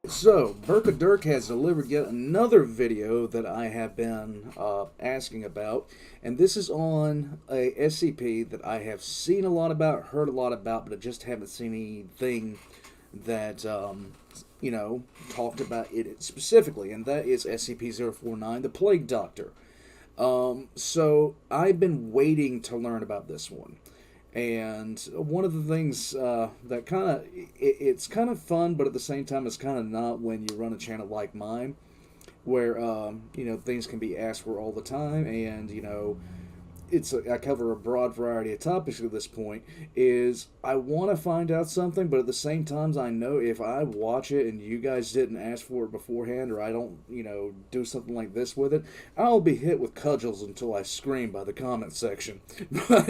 So, Burka Dirk has delivered yet another video that I have been asking about, and this is on a SCP that I have seen a lot about, heard a lot about, but I just haven't seen anything that, talked about it specifically, and that is SCP-049, the Plague Doctor. So, I've been waiting to learn about this one. And one of the things that kind of, it's kind of fun, but at the same time, it's kind of not when you run a channel like mine, where, things can be asked for all the time, and, I cover a broad variety of topics at this point, is I want to find out something, but at the same time, I know if I watch it and you guys didn't ask for it beforehand, or I don't, do something like this with it, I'll be hit with cudgels until I scream by the comment section. But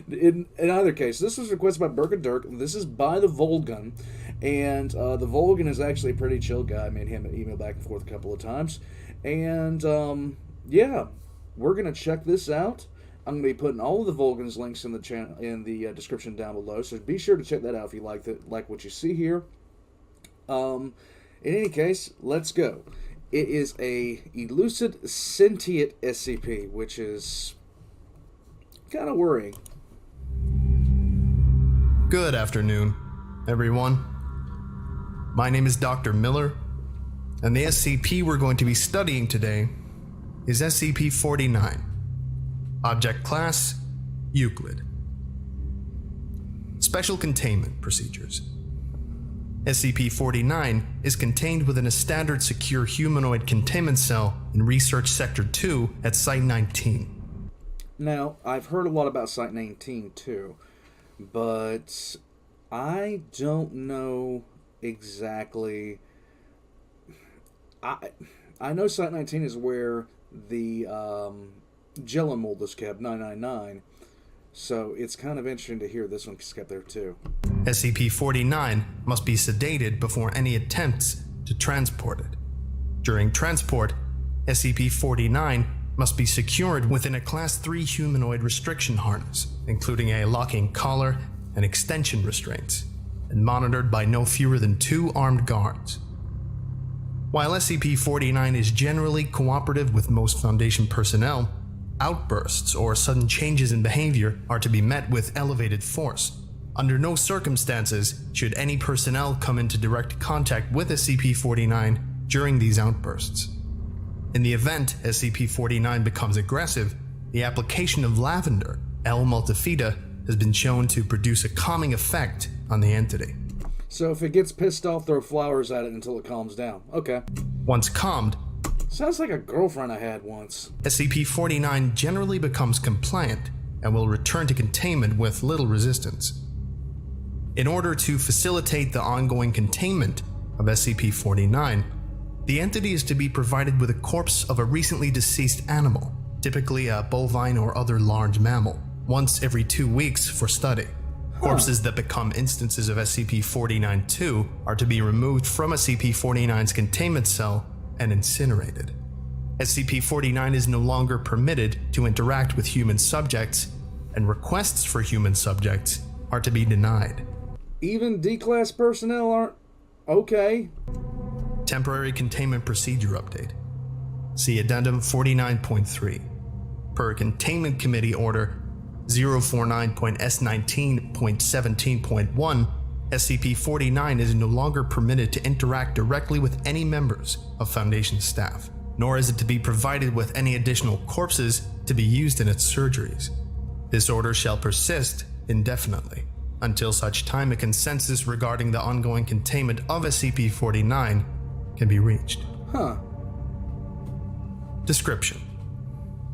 in either case, this was requested by Burka Dirk. This is by TheVolgun, and TheVolgun is actually a pretty chill guy. I made him email back and forth a couple of times, and yeah. We're going to check this out. I'm going to be putting all of the Volgun's links in the channel in the description down below, so be sure to check that out if you like what you see here. In any case, let's go. It is a elusive sentient SCP, which is kind of worrying. Good afternoon, everyone. My name is Dr. Miller, and the SCP we're going to be studying today is SCP-49. Object Class: Euclid. Special Containment Procedures. SCP-49 is contained within a standard secure humanoid containment cell in Research Sector 2 at Site-19. Now, I've heard a lot about Site-19 too, but I don't know exactly. I know Site-19 is where the Jello mold is kept, 999, so it's kind of interesting to hear this one's kept there too. SCP-49 must be sedated before any attempts to transport it. During transport, SCP-49 must be secured within a Class 3 humanoid restriction harness, including a locking collar and extension restraints, and monitored by no fewer than 2 armed guards. While SCP-49 is generally cooperative with most Foundation personnel, outbursts or sudden changes in behavior are to be met with elevated force. Under no circumstances should any personnel come into direct contact with SCP-49 during these outbursts. In the event SCP-49 becomes aggressive, the application of lavender, L. multifida, has been shown to produce a calming effect on the entity. So if it gets pissed off, throw flowers at it until it calms down. Okay. Once calmed, sounds like a girlfriend I had once. SCP-49 generally becomes compliant and will return to containment with little resistance. In order to facilitate the ongoing containment of SCP-49, the entity is to be provided with a corpse of a recently deceased animal, typically a bovine or other large mammal, once every 2 weeks for study. Corpses that become instances of SCP-49-2 are to be removed from SCP-49's containment cell and incinerated. SCP-49 is no longer permitted to interact with human subjects, and requests for human subjects are to be denied. Even D-Class personnel aren't? Okay. Temporary Containment Procedure Update. See Addendum 49.3. Per Containment Committee Order 049.S19.17.1, SCP-49 is no longer permitted to interact directly with any members of Foundation staff, nor is it to be provided with any additional corpses to be used in its surgeries. This order shall persist indefinitely, until such time a consensus regarding the ongoing containment of SCP-49 can be reached. Description: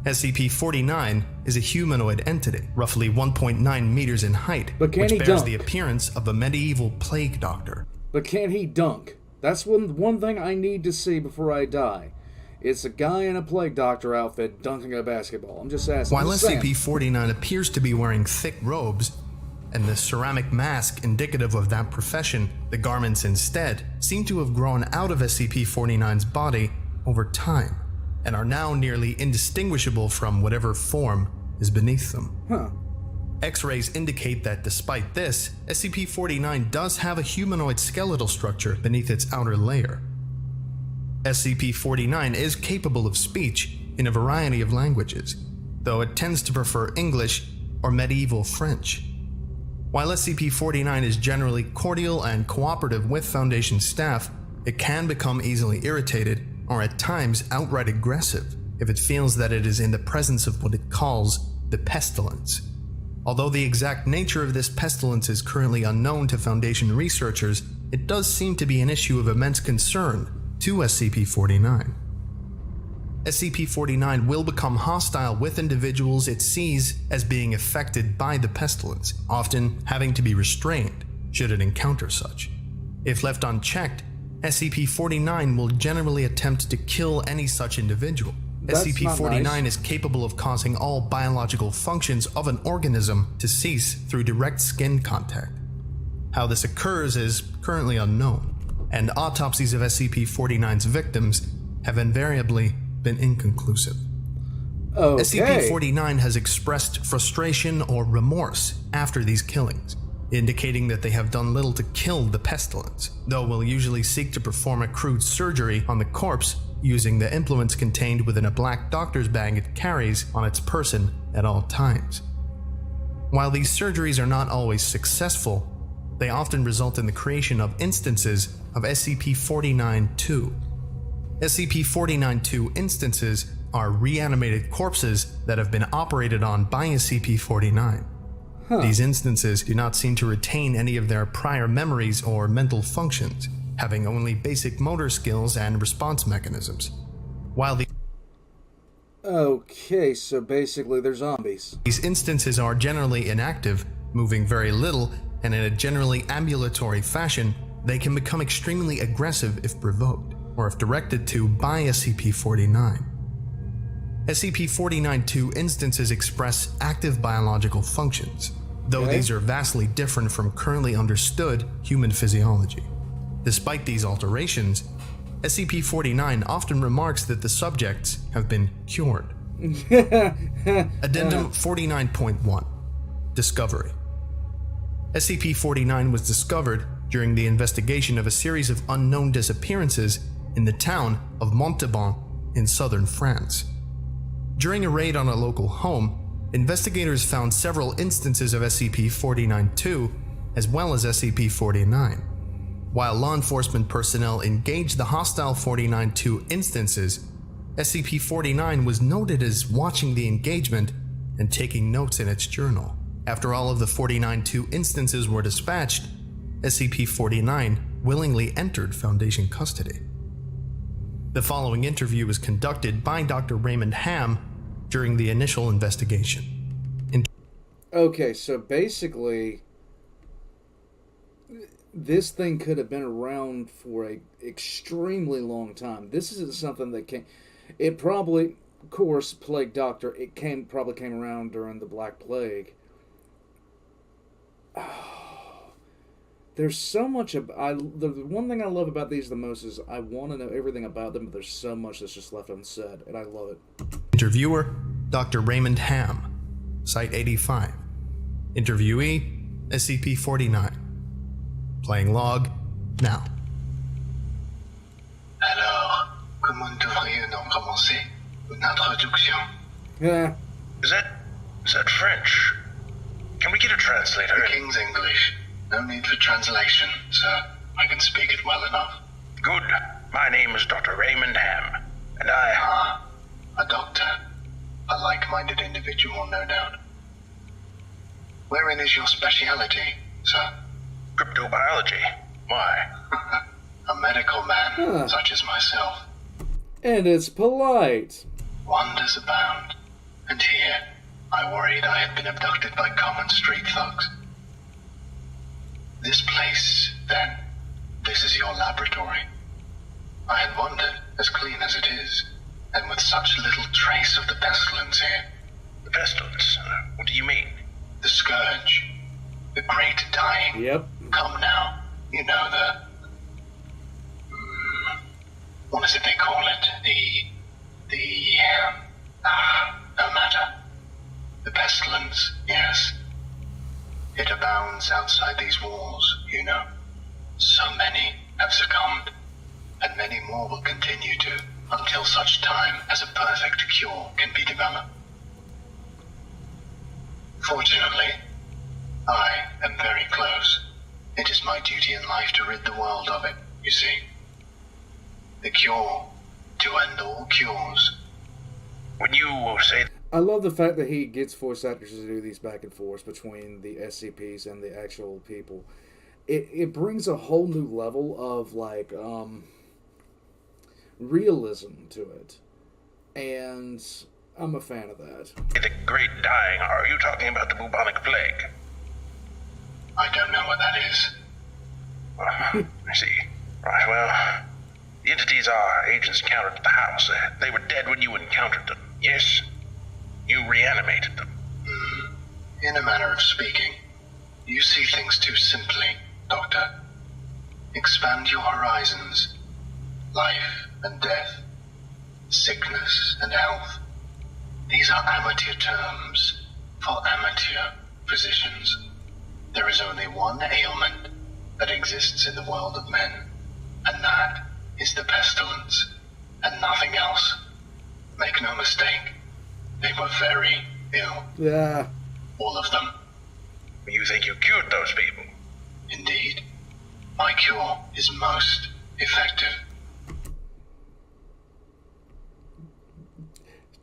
SCP-49 is a humanoid entity, roughly 1.9 meters in height, which bears dunk? the appearance of a medieval plague doctor. But can he dunk? That's one thing I need to see before I die. It's a guy in a plague doctor outfit dunking a basketball. I'm just asking. While SCP-49 appears to be wearing thick robes, and the ceramic mask indicative of that profession, the garments instead seem to have grown out of SCP-49's body over time, and are now nearly indistinguishable from whatever form is beneath them. X-rays indicate that despite this, SCP-49 does have a humanoid skeletal structure beneath its outer layer. SCP-49 is capable of speech in a variety of languages, though it tends to prefer English or medieval French. While SCP-49 is generally cordial and cooperative with Foundation staff, it can become easily irritated or at times outright aggressive if it feels that it is in the presence of what it calls the Pestilence. Although the exact nature of this pestilence is currently unknown to Foundation researchers, it does seem to be an issue of immense concern to SCP-49. SCP-49 will become hostile with individuals it sees as being affected by the pestilence, often having to be restrained should it encounter such. If left unchecked, SCP-49 will generally attempt to kill any such individual. SCP-49 nice. is capable of causing all biological functions of an organism to cease through direct skin contact. How this occurs is currently unknown, and autopsies of SCP-49's victims have invariably been inconclusive. Okay. SCP-49 has expressed frustration or remorse after these killings, indicating that they have done little to kill the pestilence, though will usually seek to perform a crude surgery on the corpse using the implements contained within a black doctor's bag it carries on its person at all times. While these surgeries are not always successful, they often result in the creation of instances of SCP-49-2. SCP-49-2 instances are reanimated corpses that have been operated on by SCP-49. These instances do not seem to retain any of their prior memories or mental functions, having only basic motor skills and response mechanisms. While Okay, so basically they're zombies. these instances are generally inactive, moving very little, and in a generally ambulatory fashion, they can become extremely aggressive if provoked, or if directed to by SCP-49. SCP-49-2 instances express active biological functions, though these are vastly different from currently understood human physiology. Despite these alterations, SCP-49 often remarks that the subjects have been cured. Addendum 49.1 Discovery. SCP-49 was discovered during the investigation of a series of unknown disappearances in the town of Montauban in southern France. During a raid on a local home, investigators found several instances of SCP-49-2 as well as SCP-49. While law enforcement personnel engaged the hostile 49-2 instances, SCP-49 was noted as watching the engagement and taking notes in its journal. After all of the 49-2 instances were dispatched, SCP-49 willingly entered Foundation custody. The following interview was conducted by Dr. Raymond Ham during the initial investigation. Okay, so basically, this thing could have been around for a extremely long time. This isn't something that came... It probably, of course, Plague Doctor, it probably came around during the Black Plague. There's so much the one thing I love about these the most is I want to know everything about them, but there's so much that's just left unsaid, and I love it. Interviewer, Dr. Raymond Ham, Site 85. Interviewee, SCP-49. Playing log, now. Alors, comment devrions-nous commencer une introduction? Yeah. Is that French? Can we get a translator? The King's English. No need for translation, sir. I can speak it well enough. Good. My name is Dr. Raymond Ham, and A doctor. A like-minded individual, no doubt. Wherein is your speciality, sir? Cryptobiology. Why? A medical man, such as myself. And it's polite. Wonders abound. And here, I worried I had been abducted by common street thugs. This place, then, this is your laboratory. I had wondered, as clean as it is, and with such little trace of the pestilence here. The pestilence? What do you mean? The scourge. The great dying. Yep. Come now. You know what is it they call it? No matter. The pestilence, yes. It abounds outside these walls, you know. So many have succumbed, and many more will continue to, until such time as a perfect cure can be developed. Fortunately, I am very close. It is my duty in life to rid the world of it, you see. The cure to end all cures. When you say I love the fact that he gets voice actors to do these back and forths between the SCPs and the actual people. It brings a whole new level of, like, realism to it. And I'm a fan of that. the Great Dying, are you talking about the bubonic plague? I don't know what that is. I see. Right, well, the entities our agents encountered at the house, they were dead when you encountered them, yes? You reanimated them. In a manner of speaking, you see things too simply, Doctor. Expand your horizons. Life and death. Sickness and health. These are amateur terms for amateur physicians. There is only one ailment that exists in the world of men, and that is the pestilence, and nothing else. Make no mistake, they were very ill. Yeah. All of them. You think you cured those people? Indeed. My cure is most effective.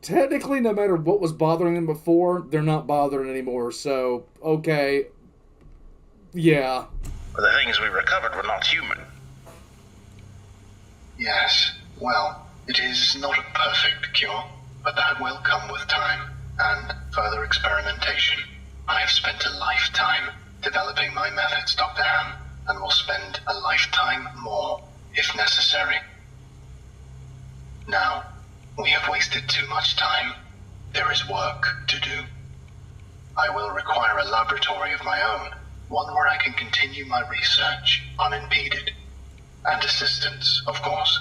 Technically, no matter what was bothering them before, they're not bothering anymore, so, okay. Yeah. But the things we recovered were not human. Yes, well, it is not a perfect cure, but that will come with time and further experimentation. I have spent a lifetime developing my methods, Dr. Ham, and will spend a lifetime more, if necessary. Now, we have wasted too much time. There is work to do. I will require a laboratory of my own, one where I can continue my research unimpeded. And assistance, of course,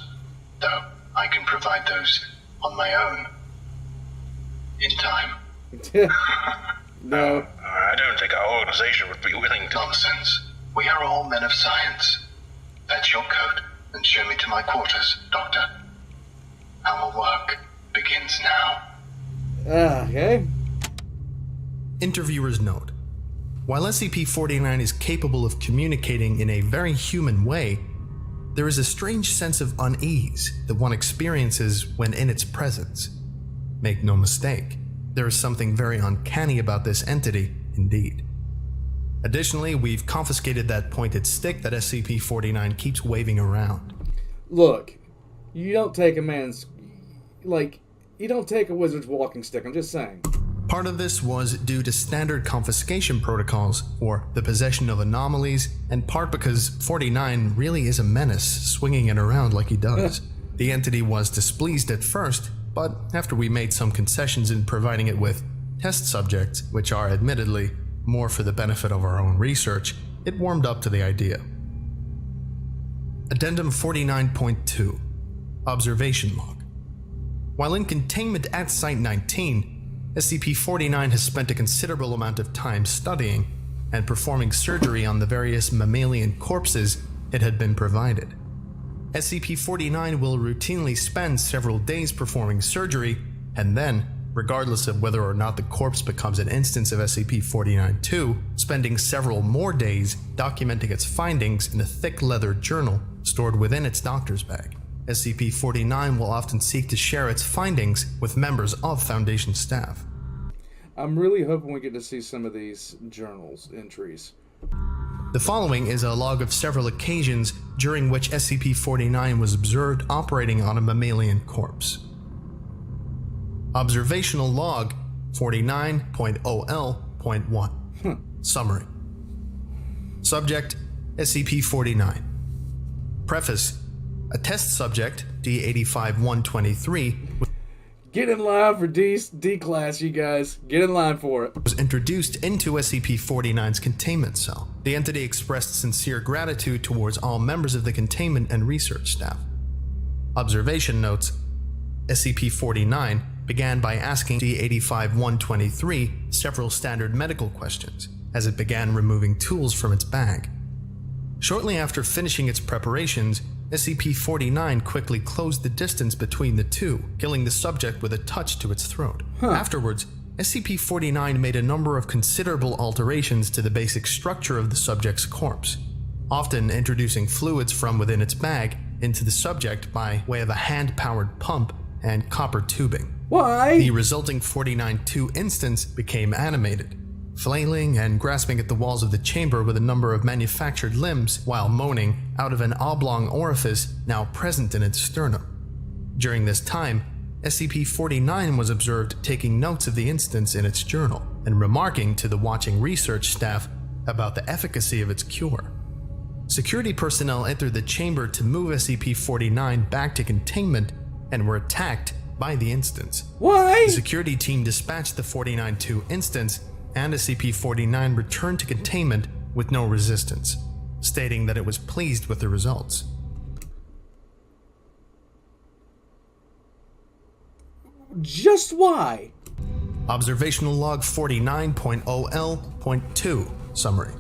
though I can provide those on my own. In time. No. I don't think our organization would be willing to... Nonsense. We are all men of science. Fetch your coat and show me to my quarters, Doctor. Our work begins now. Okay. Interviewer's note. While SCP-49 is capable of communicating in a very human way, there is a strange sense of unease that one experiences when in its presence. Make no mistake, there is something very uncanny about this entity, indeed. Additionally, we've confiscated that pointed stick that SCP-49 keeps waving around. Look, you don't take a man's... Like, you don't take a wizard's walking stick, I'm just saying. Part of this was due to standard confiscation protocols for the possession of anomalies, and part because 49 really is a menace, swinging it around like he does. The entity was displeased at first, but after we made some concessions in providing it with test subjects, which are admittedly more for the benefit of our own research, it warmed up to the idea. Addendum 49.2 Observation Log. While in containment at Site-19, SCP-49 has spent a considerable amount of time studying and performing surgery on the various mammalian corpses it had been provided. SCP-49 will routinely spend several days performing surgery, and then, regardless of whether or not the corpse becomes an instance of SCP-49-2, spending several more days documenting its findings in a thick leather journal stored within its doctor's bag. SCP-49 will often seek to share its findings with members of Foundation staff. I'm really hoping we get to see some of these journals entries. The following is a log of several occasions during which SCP-49 was observed operating on a mammalian corpse. Observational Log 49.OL.1 Summary. Subject SCP-49. Preface: a test subject, D-85-123, Get in line for D class, you guys. Get in line for it. was introduced into SCP-49's containment cell. The entity expressed sincere gratitude towards all members of the containment and research staff. Observation notes: SCP-49 began by asking D-85-123 several standard medical questions. as it began removing tools from its bag. Shortly after finishing its preparations, SCP-49 quickly closed the distance between the two, killing the subject with a touch to its throat. Afterwards, SCP-49 made a number of considerable alterations to the basic structure of the subject's corpse, often introducing fluids from within its bag into the subject by way of a hand-powered pump and copper tubing. Why? The resulting 49-2 instance became animated, flailing and grasping at the walls of the chamber with a number of manufactured limbs while moaning out of an oblong orifice now present in its sternum. During this time, SCP-49 was observed taking notes of the instance in its journal and remarking to the watching research staff about the efficacy of its cure. Security personnel entered the chamber to move SCP-49 back to containment and were attacked by the instance. Why? The security team dispatched the 49-2 instance, and SCP-49 returned to containment with no resistance, stating that it was pleased with the results. Just why? Observational Log 49.0L.2 Summary.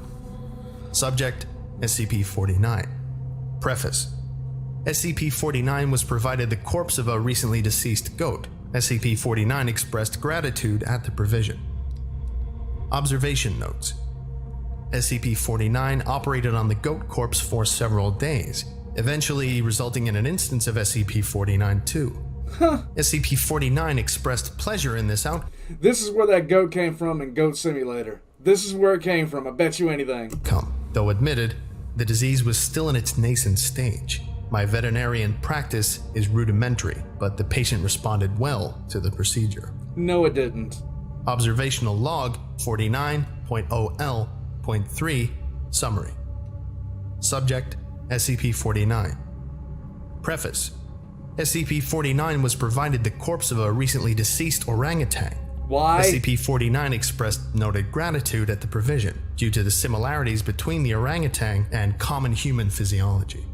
Subject: SCP-49. Preface: SCP-49 was provided the corpse of a recently deceased goat. SCP-49 expressed gratitude at the provision. Observation Notes: SCP-49 operated on the goat corpse for several days, eventually resulting in an instance of SCP-49-2. SCP-49 expressed pleasure in this This is where that goat came from in Goat Simulator. This is where it came from, I bet you anything. outcome. Though admitted, the disease was still in its nascent stage. My veterinarian practice is rudimentary, but the patient responded well to the procedure. No, it didn't. Observational Log 49.0L.3 Summary. Subject: SCP-49. Preface: SCP-49 was provided the corpse of a recently deceased orangutan. Why? SCP-49 expressed noted gratitude at the provision due to the similarities between the orangutan and common human physiology.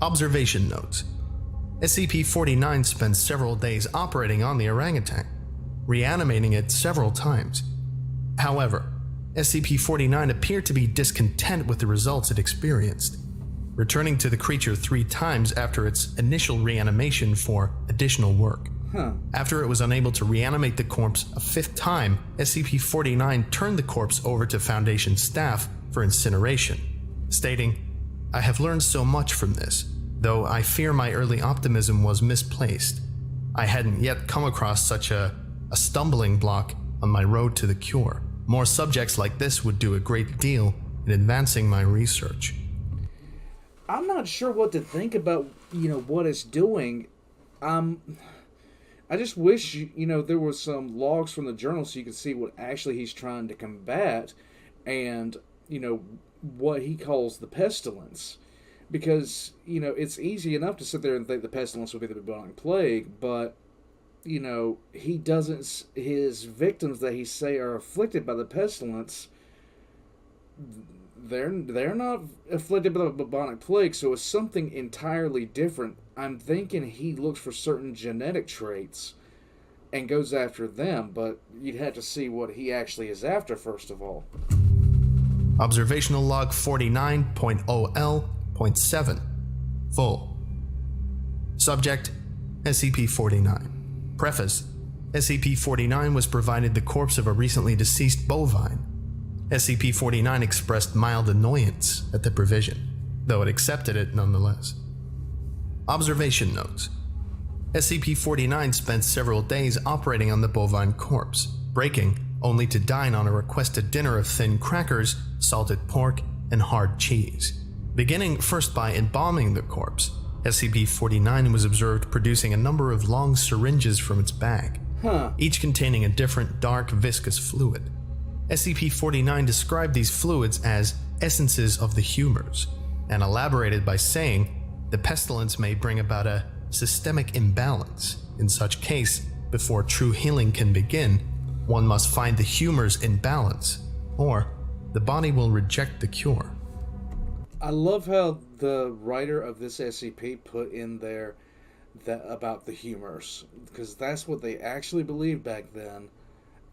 Observation Notes: SCP-49 spent several days operating on the orangutan, reanimating it several times. However, SCP-49 appeared to be discontent with the results it experienced, returning to the creature 3 times after its initial reanimation for additional work. After it was unable to reanimate the corpse a 5th time, SCP-49 turned the corpse over to Foundation staff for incineration, stating, "I have learned so much from this, though I fear my early optimism was misplaced. I hadn't yet come across such a stumbling block on my road to the cure. More subjects like this would do a great deal in advancing my research." I'm not sure what to think about, what it's doing. I just wish, there was some logs from the journal so you could see what actually he's trying to combat and, what he calls the pestilence. Because, it's easy enough to sit there and think the pestilence would be the bubonic plague, but, he doesn't, his victims that he say are afflicted by the pestilence, they're not afflicted by the bubonic plague, so it's something entirely different. I'm thinking he looks for certain genetic traits and goes after them, but you'd have to see what he actually is after first of all. Observational Log 49.0L.7 Full. Subject: SCP-49. Preface: SCP-49 was provided the corpse of a recently deceased bovine. SCP-49 expressed mild annoyance at the provision, though it accepted it nonetheless. Observation Notes: SCP-49 spent several days operating on the bovine corpse, breaking only to dine on a requested dinner of thin crackers, salted pork, and hard cheese. Beginning first by embalming the corpse, SCP-49 was observed producing a number of long syringes from its bag, each containing a different dark viscous fluid. SCP-49 described these fluids as essences of the humors, and elaborated by saying, "The pestilence may bring about a systemic imbalance. In such case, before true healing can begin, one must find the humors in balance, or the body will reject the cure." I love how the writer of this SCP put in there that about the humors, because that's what they actually believed back then,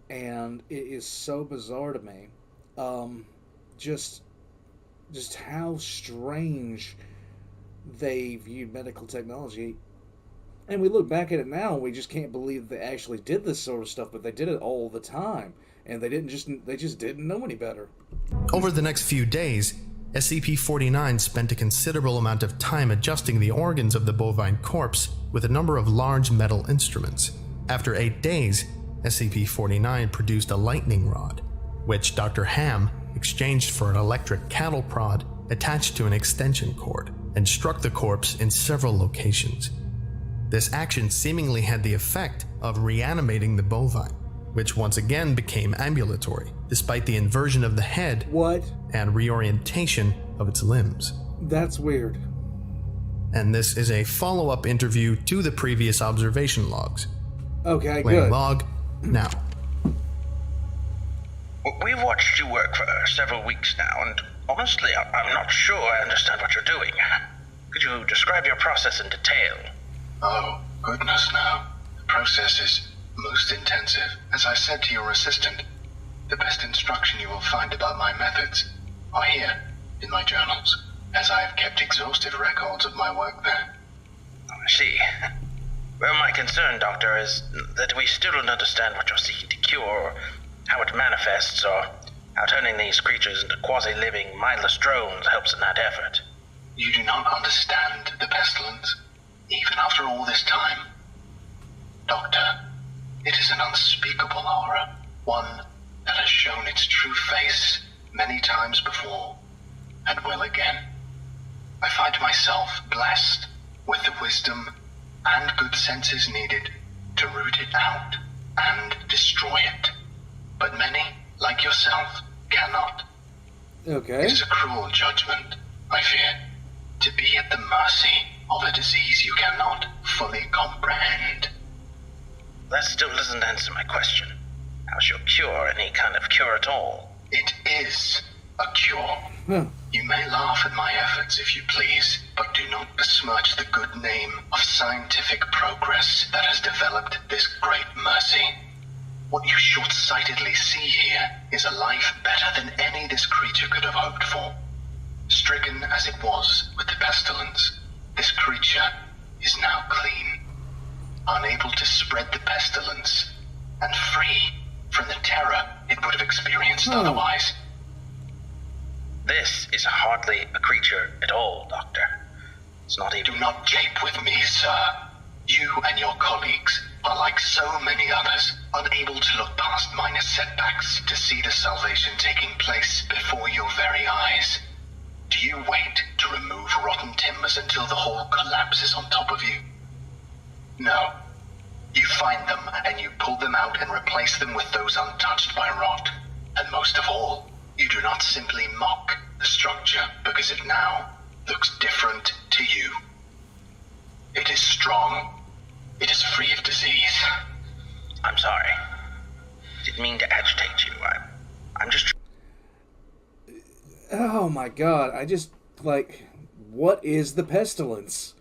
and it is so bizarre to me. just how strange they viewed medical technology. And we look back at it now, and we just can't believe they actually did this sort of stuff, but they did it all the time. And they just didn't know any better. Over the next few days, SCP-49 spent a considerable amount of time adjusting the organs of the bovine corpse with a number of large metal instruments. After 8 days, SCP-49 produced a lightning rod, which Dr. Ham exchanged for an electric cattle prod attached to an extension cord, and struck the corpse in several locations. This action seemingly had the effect of reanimating the bovine, which once again became ambulatory, despite the inversion of the head and reorientation of its limbs. That's weird. And this is a follow-up interview to the previous observation logs. Okay, Playing good. log now. We've watched you work for several weeks now, and honestly, I'm not sure I understand what you're doing. Could you describe your process in detail? Oh, goodness no. The process is most intensive. As I said to your assistant, the best instruction you will find about my methods are here, in my journals, as I have kept exhaustive records of my work there. I see. Well, my concern, Doctor, is that we still don't understand what you're seeking to cure, or how it manifests, or how turning these creatures into quasi-living, mindless drones helps in that effort. You do not understand the pestilence, even after all this time. Doctor, it is an unspeakable horror, one that has shown its true face many times before, and will again. I find myself blessed with the wisdom and good senses needed to root it out and destroy it. But many, like yourself, cannot. Okay. It is a cruel judgment, I fear, to be at the mercy of a disease you cannot fully comprehend. That still doesn't answer my question. How's your cure any kind of cure at all? It is a cure. You may laugh at my efforts if you please, but do not besmirch the good name of scientific progress that has developed this great mercy. What you short-sightedly see here is a life better than any this creature could have hoped for. Stricken as it was with the pestilence, this creature is now clean, unable to spread the pestilence, and free from the terror it would have experienced otherwise. This is hardly a creature at all, Doctor. It's not even... Do not jape with me, sir. You and your colleagues are like so many others, unable to look past minor setbacks to see the salvation taking place before your very eyes. Do you wait to remove rotten timbers until the whole collapses on top of you? No. You find them and you pull them out and replace them with those untouched by rot. And most of all, you do not simply mock the structure because it now looks different to you. It is strong. It is free of disease. I'm sorry. Didn't mean to agitate you. I'm just... Oh my god, what is the pestilence?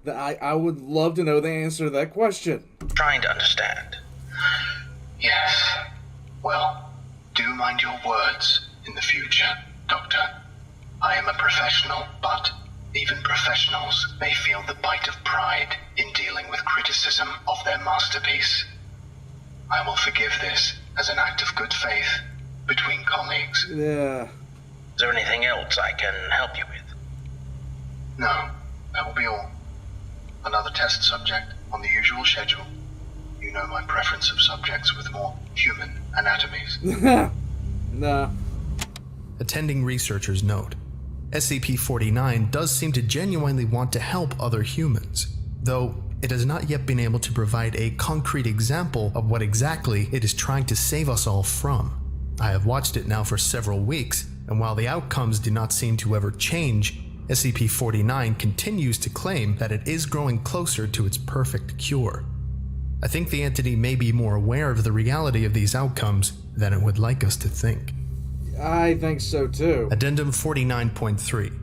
I would love to know the answer to that question. trying to understand. Yes. Well, do mind your words in the future, Doctor. I am a professional, but even professionals may feel the bite of pride in dealing with criticism of their masterpiece. I will forgive this as an act of good faith between colleagues. Yeah. Is there anything else I can help you with? No, that will be all. Another test subject on the usual schedule. You know my preference of subjects with more human anatomies. Nah. Attending researchers note, SCP-49 does seem to genuinely want to help other humans, though it has not yet been able to provide a concrete example of what exactly it is trying to save us all from. I have watched it now for several weeks, and while the outcomes do not seem to ever change, SCP-49 continues to claim that it is growing closer to its perfect cure. I think the entity may be more aware of the reality of these outcomes than it would like us to think. I think so too. Addendum 49.3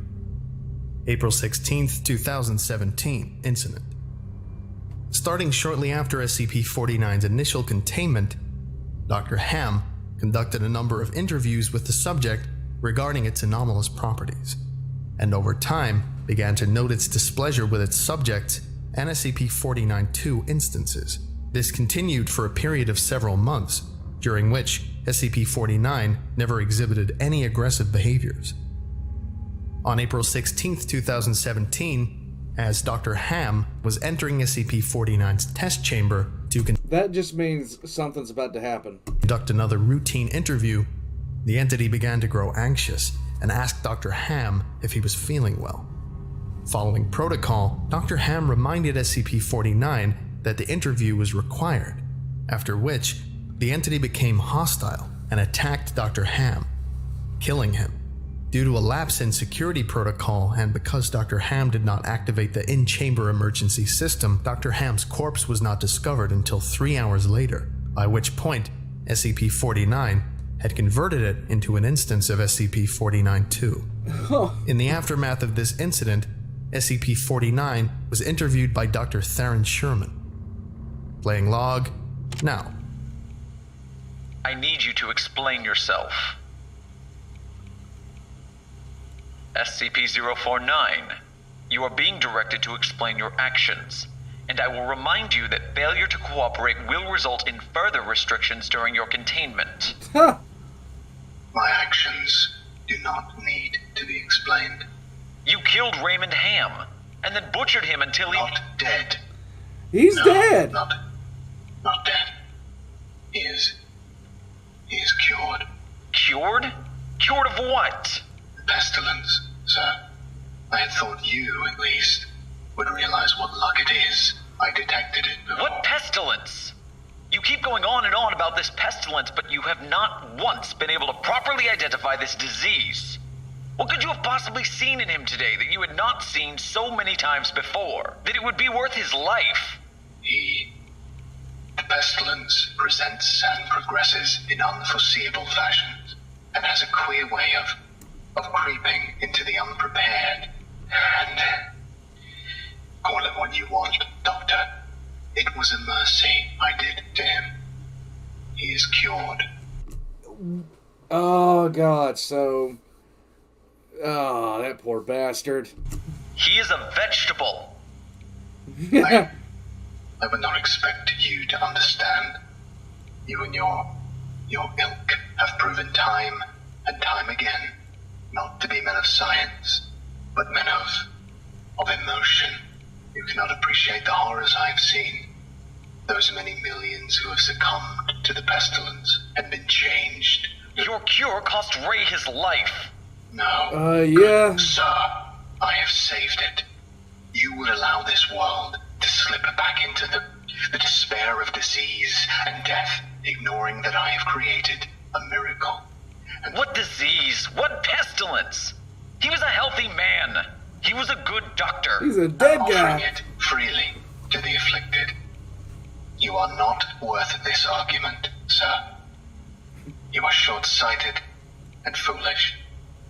April 16th, 2017 Incident. Starting shortly after SCP-49's initial containment, Dr. Ham conducted a number of interviews with the subject regarding its anomalous properties, and over time began to note its displeasure with its subjects and SCP-49-2 instances. This continued for a period of several months, during which SCP-49 never exhibited any aggressive behaviors. On April 16, 2017, as Dr. Ham was entering SCP-49's test chamber to That just means something's about to happen. conduct another routine interview, the entity began to grow anxious and asked Dr. Ham if he was feeling well. Following protocol, Dr. Ham reminded SCP-49 that the interview was required, after which the entity became hostile and attacked Dr. Ham, killing him. Due to a lapse in security protocol and because Dr. Ham did not activate the in-chamber emergency system, Dr. Ham's corpse was not discovered until 3 hours later, by which point SCP-49 had converted it into an instance of SCP-49-2. In the aftermath of this incident, SCP-49 was interviewed by Dr. Theron Sherman. Playing log now. I need you to explain yourself. SCP-049, you are being directed to explain your actions, and I will remind you that failure to cooperate will result in further restrictions during your containment. My actions do not need to be explained. You killed Raymond Ham, and then butchered him until he... Not dead. He's No, dead! Not dead. He is cured. Cured? Cured of what? Pestilence, sir. I had thought you, at least, would realize what luck it is. I detected it before. What pestilence? You keep going on and on about this pestilence, but you have not once been able to properly identify this disease. What could you have possibly seen in him today that you had not seen so many times before, that it would be worth his life? The pestilence presents and progresses in unforeseeable fashions, and has a queer way of creeping into the unprepared. And call it what you want, Doctor. It was a mercy I did to him. He is cured. Oh, God, so... Oh, that poor bastard. He is a vegetable. I would not expect you to understand. You and your ilk have proven time and time again not to be men of science, but men of emotion. You cannot appreciate the horrors I have seen. Those many millions who have succumbed to the pestilence and been changed. Your cure cost Ray his life. No. Yeah. Sir, I have saved it. You would allow this world to slip back into the despair of disease and death, ignoring that I have created a miracle. And What disease? What pestilence? He was a healthy man. He was a good doctor. He's a dead offering guy. it freely to the afflicted. You are not worth this argument, sir. You are short-sighted and foolish.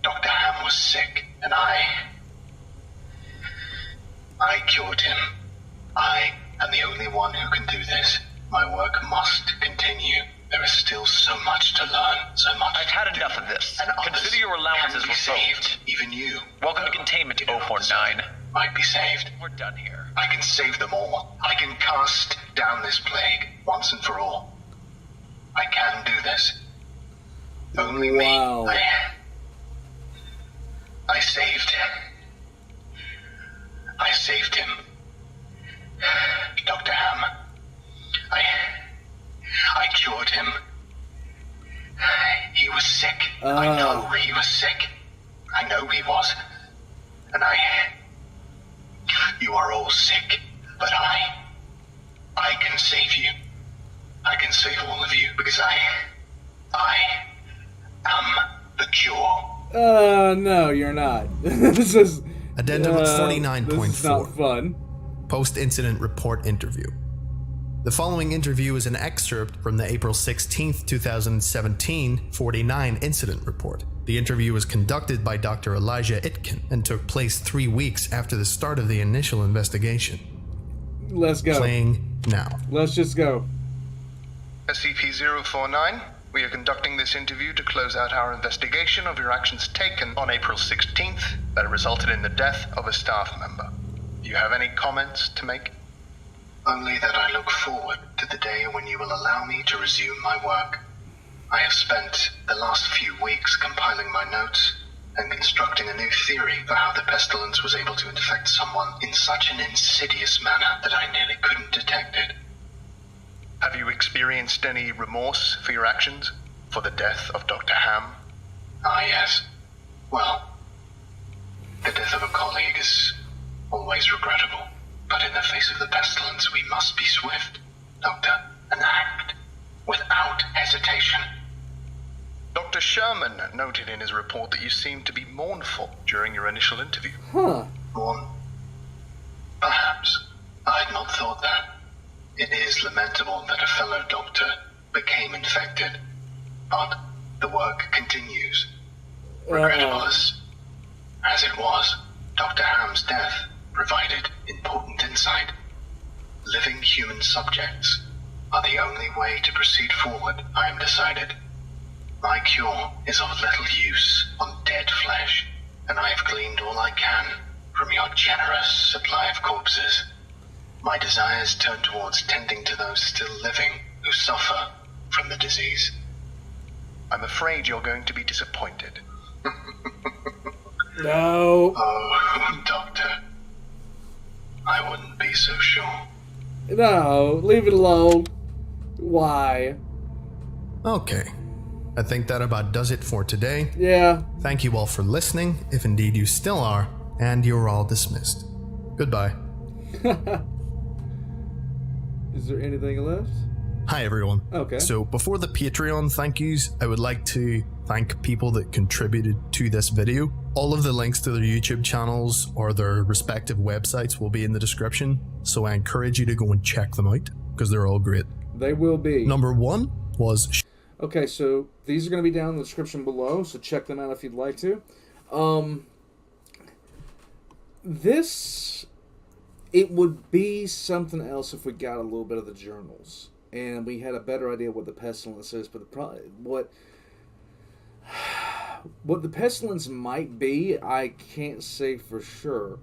Dr. Ham was sick, and I cured him. I am the only one who can do this. My work must continue. There is still so much to learn, so much I've had to do. enough of this. And others Consider your allowances can be revoked. saved. Even you. Welcome to Containment, You know, 049. might be saved. We're done here. I can save them all. I can cast down this plague once and for all. I can do this. Only Wow. me. I saved him. Dr. Ham. I cured him. He was sick. I know he was sick. I know he was. And you are all sick, but I can save you. I can save all of you because I am the cure. No, you're not. This is... Addendum This is 49.4. not fun. Post-incident report interview. The following interview is an excerpt from the April 16, 2017 49 incident report. The interview was conducted by Dr. Elijah Itkin and took place 3 weeks after the start of the initial investigation. Let's go. Playing now. Let's just go. SCP-049, We are conducting this interview to close out our investigation of your actions taken on April 16th that resulted in the death of a staff member. Do you have any comments to make? Only that I look forward to the day when you will allow me to resume my work. I have spent the last few weeks compiling my notes and constructing a new theory for how the pestilence was able to infect someone in such an insidious manner that I nearly couldn't detect it. Have you experienced any remorse for your actions? For the death of Dr. Ham? Ah, yes. Well, the death of a colleague is always regrettable. But in the face of the pestilence, we must be swift, Doctor, and act without hesitation. Dr. Sherman noted in his report that you seemed to be mournful during your initial interview. Huh. Mourn? Perhaps. I had not thought that. It is lamentable that a fellow doctor became infected, but the work continues. Regrettable as it was, Dr. Ham's death provided important insight. Living human subjects are the only way to proceed forward, I am decided. My cure is of little use on dead flesh, and I have gleaned all I can from your generous supply of corpses. My desires turn towards tending to those still living who suffer from the disease. I'm afraid you're going to be disappointed. No. Oh, Doctor. I wouldn't be so sure. No, leave it alone. Why? Okay. I think that about does it for today. Yeah. Thank you all for listening, if indeed you still are, and you're all dismissed. Goodbye. Is there anything left? Hi everyone. Okay. So before the Patreon thank yous, I would like to thank people that contributed to this video. All of the links to their YouTube channels or their respective websites will be in the description, so I encourage you to go and check them out, because they're all great. They will be. Number one was... Okay, so these are going to be down in the description below, so check them out if you'd like to. It would be something else if we got a little bit of the journals and we had a better idea what the pestilence is, but what the pestilence might be, I can't say for sure.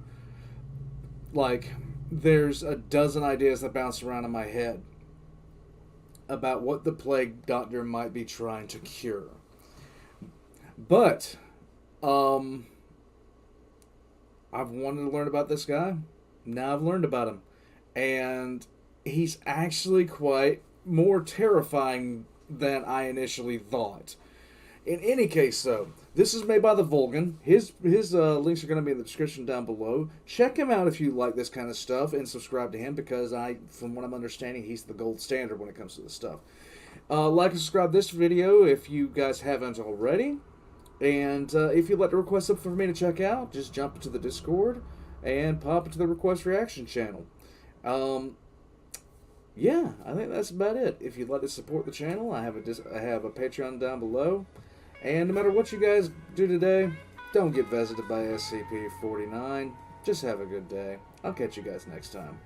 Like, there's a dozen ideas that bounce around in my head about what the plague doctor might be trying to cure. But, I've wanted to learn about this guy. Now I've learned about him. And he's actually quite more terrifying than I initially thought. In any case, though, this is made by TheVolgun. His links are going to be in the description down below. Check him out if you like this kind of stuff, and subscribe to him, because from what I'm understanding, he's the gold standard when it comes to this stuff. Like and subscribe this video if you guys haven't already. And if you'd like to request something for me to check out, just jump into the Discord and pop into the Request Reaction channel. Yeah, I think that's about it. If you'd like to support the channel, I have a Patreon down below. And no matter what you guys do today, don't get visited by SCP-049. Just have a good day. I'll catch you guys next time.